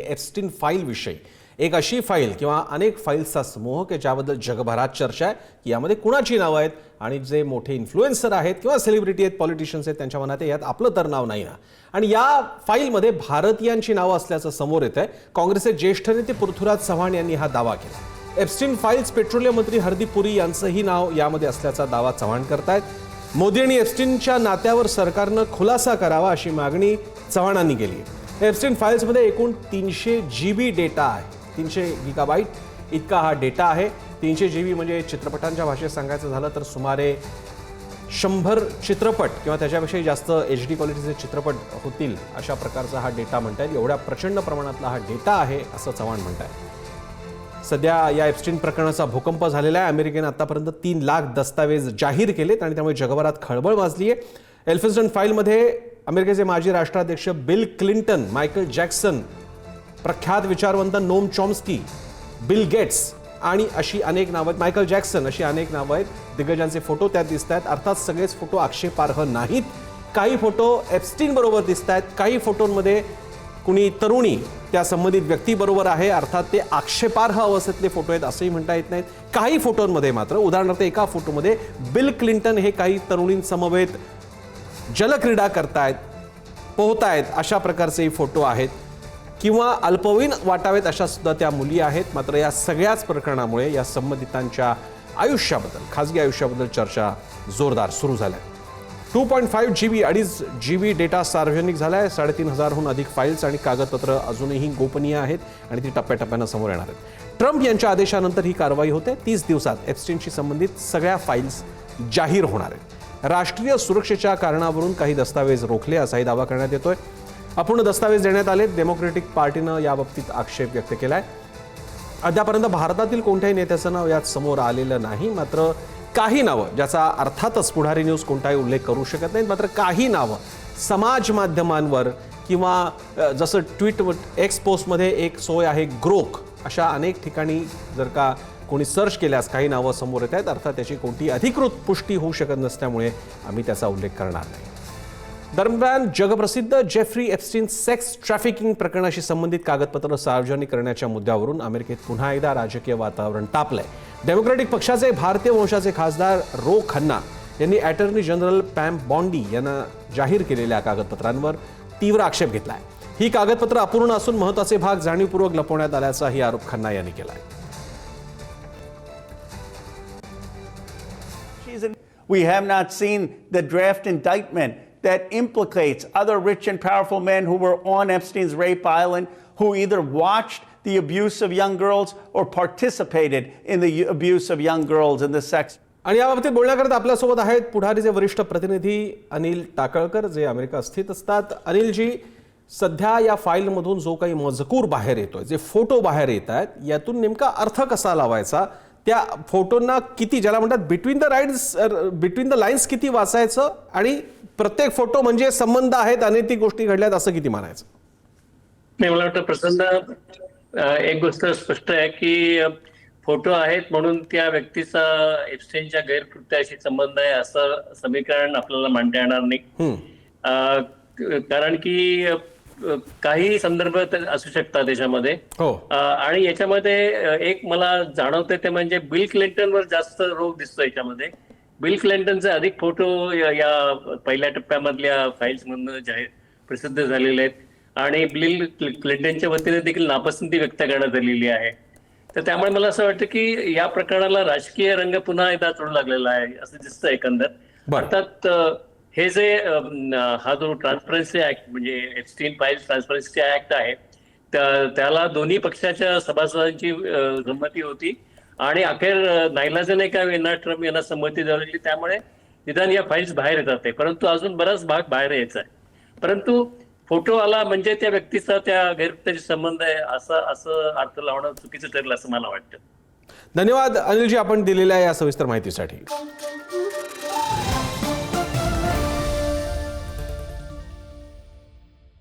Epstein file विषयी। एक अशी फाईल किंवा अनेक फाईल्सचा समूह की ज्याबद्दल जगभरात चर्चा आहे की यामध्ये कुणाची नावं आहेत आणि जे मोठे इन्फ्लुएन्सर आहेत किंवा सेलिब्रिटी आहेत, पॉलिटिशियन्स आहेत, त्यांच्या मनात यात आपलं तर नाव नाही ना। आणि या फाईलमध्ये भारतीयांची नावं असल्याचं समोर येत आहे। काँग्रेसचे ज्येष्ठ नेते पृथ्वीराज चव्हाण यांनी हा दावा केला। एप्स्टीन फाईल्स पेट्रोलियम मंत्री हरदीप पुरी यांचंही नाव यामध्ये असल्याचा दावा चव्हाण करतायत। मोदी आणि एप्स्टीनच्या नात्यावर सरकारनं खुलासा करावा अशी मागणी चव्हाणांनी केली आहे। एप्स्टीन फाईल्समध्ये एकूण 300 GB डेटा आहे। 300 गिगाबाईट इतका हा डेटा आहे। 300 GB म्हणजे चित्रपटांच्या भाषेत सांगायचं झालं तर सुमारे 100 चित्रपट किंवा त्याच्यापेक्षा जास्त HD क्वालिटीचे चित्रपट होतील अशा प्रकारचा हा डेटा म्हणतात। एवढ्या प्रचंड प्रमाणातला हा डेटा आहे असं चव्हाण म्हणतात। सध्या या एप्स्टीन प्रकरणाचा भूकंप झालेला आहे। अमेरिकेने आतापर्यंत 3 लाख दस्तावेज जाहीर केलेत आणि त्यामुळे जगभरात खळबळ माजली आहे। एल्फिन्स्टन फाईलमध्ये अमेरिकेचे माजी राष्ट्राध्यक्ष बिल क्लिंटन, मायकल जॅक्सन, प्रख्यात विचारवंत नोम चॉम्स्की, बिल गेट्स आणि अशी अनेक नावं आहेत, मायकल जॅक्सन अशी अनेक नावं आहेत। दिग्गजांचे फोटो त्यात दिसत आहेत। अर्थात सगळेच फोटो आक्षेपार्ह नाहीत। काही फोटो एप्स्टीन बरोबर दिसत आहेत, काही फोटोंमध्ये कुणी तरुणी त्या संबंधित व्यक्तीबरोबर आहे। अर्थात ते आक्षेपार्ह अवस्थेतले फोटो आहेत असंही म्हणता येत नाहीत। काही फोटोंमध्ये मात्र, उदाहरणार्थ एका फोटोमध्ये बिल क्लिंटन हे काही तरुणींसमवेत जलक्रीडा करतायत, पोहतायत अशा प्रकारचे फोटो आहेत किंवा अल्पवयीन वाटावेत अशा सुद्धा त्या मुली आहेत। मात्र या सगळ्याच प्रकरणामुळे या संबंधितांच्या आयुष्याबद्दल, खासगी आयुष्याबद्दल चर्चा जोरदार सुरू झाल्या। 2.5 GB 2.5 GB डेटा सार्वजनिक झाला आहे। 3500हून अधिक फाईल्स आणि कागदपत्र अजूनही गोपनीय आहेत आणि ती टप्प्याटप्प्यानं समोर येणार आहेत। ट्रम्प यांच्या आदेशानंतर ही कारवाई होते। 30 दिवसात एप्स्टीनशी संबंधित सगळ्या फाईल्स जाहीर होणार आहेत। राष्ट्रीय सुरक्षेच्या कारणावरून काही दस्तावेज रोखले असाही दावा करण्यात येतोय। अपूर्ण दस्तावेज देण्यात आले। डेमोक्रेटिक पार्टीनं याबाबतीत आक्षेप व्यक्त केलाय। अद्यापर्यंत भारतातील कोणत्याही नेत्याचं नाव यात समोर आलेलं नाही। मात्र काही नावं, ज्याचा अर्थातच पुढारी न्यूज कोणताही उल्लेख करू शकत नाहीत, मात्र काही नावं समाज माध्यमांवर किंवा जसं ट्विट एक्स पोस्टमध्ये एक सोय आहे ग्रोक, अशा अनेक ठिकाणी जर का कोणी सर्च केल्यास काही नावं समोर येत आहेत। अर्थात त्याची कोणती अधिकृत पुष्टी होऊ शकत नसल्यामुळे आम्ही त्याचा उल्लेख करणार नाही। दरम्यान जगप्रसिद्ध जेफ्री एप्स्टीन सेक्स ट्रॅफिकिंग प्रकरणाशी संबंधित कागदपत्र सार्वजनिक करण्याच्या मुद्द्यावरून अमेरिकेत पुन्हा एकदा राजकीय वातावरण तापलंय। डेमोक्रेटिक पक्षाचे भारतीय वंशाचे खासदार रो खन्ना यांनी अटॉर्नी जनरल पॅम बॉन्डी यांना जाहीर केलेल्या कागदपत्रांवर तीव्र आक्षेप घेतलाय। ही कागदपत्र अपूर्ण असून महत्त्वाचे भाग जाणीवपूर्वक लपवण्यात आल्याचाही आरोप खन्ना यांनी केलाय। We have not seen the draft indictment that implicates other rich and powerful men who were on Epstein's rape island, who either watched the abuse of young girls or participated in the abuse of young girls in the sex. आणि याबाबतीत बोलण्याकरता आपल्यासोबत आहेत पुढारीचे वरिष्ठ प्रतिनिधी अनिल टाकळकर, जे America स्थित असतात। अनिलजी, सध्या या फाईलमधून जो काही मजकूर बाहेर येतोय, जे फोटो बाहेर येत आहेत, यातून नेमका अर्थ कसा लावायचा, त्या फोटोंना किती, ज्याला म्हणतात बिटवीन द लाईन्स किती वाचायचं आणि प्रत्येक फोटो म्हणजे संबंध आहेत, अनैतिक गोष्टी घडल्यात असं किती मानायचं? नाही, मला वाटतं प्रसन्न एक गोष्ट स्पष्ट आहे की फोटो आहेत म्हणून त्या व्यक्तीचा एप्स्टीनच्या गैरकृत्याशी संबंध आहे असं समीकरण आपल्याला मांडता येणार नाही। कारण की काही संदर्भ असू शकतात त्याच्यामध्ये। आणि याच्यामध्ये एक मला जाणवतंय ते म्हणजे बिल क्लिंटनवर जास्त रोग दिसतो याच्यामध्ये। बिल क्लिंटनचे अधिक फोटो या पहिल्या टप्प्यामधल्या फाईल्स मधून जाहीर प्रसिद्ध झालेले आहेत आणि बिल क्लिंटनच्या वतीने देखील नापसंती व्यक्त करण्यात आलेली आहे। तर त्यामुळे मला असं वाटतं की या प्रकरणाला राजकीय रंग पुन्हा एकदा चढू लागलेला आहे असं दिसतं एकंदर। अर्थात हे जे हा जो ट्रान्सपरन्सी ऍक्ट म्हणजे एप्स्टीन फाईल्स ट्रान्सपरन्सी ऍक्ट आहे, त्याला दोन्ही पक्षाच्या सभासदांची संमती होती आणि अखेर नाईलाजाने का होईना ट्रम्प यांना संमती दिली, त्यामुळे निदान या फाईल्स बाहेर येतात। परंतु अजून बराच भाग बाहेर यायचा आहे। परंतु फोटो आला म्हणजे त्या व्यक्तीचा त्या गैरकृत्याशी संबंध आहे असं अर्थ लावणं चुकीचं ठरलं असं मला वाटतं। धन्यवाद अनिलजी, आपण दिलेल्या या सविस्तर माहितीसाठी।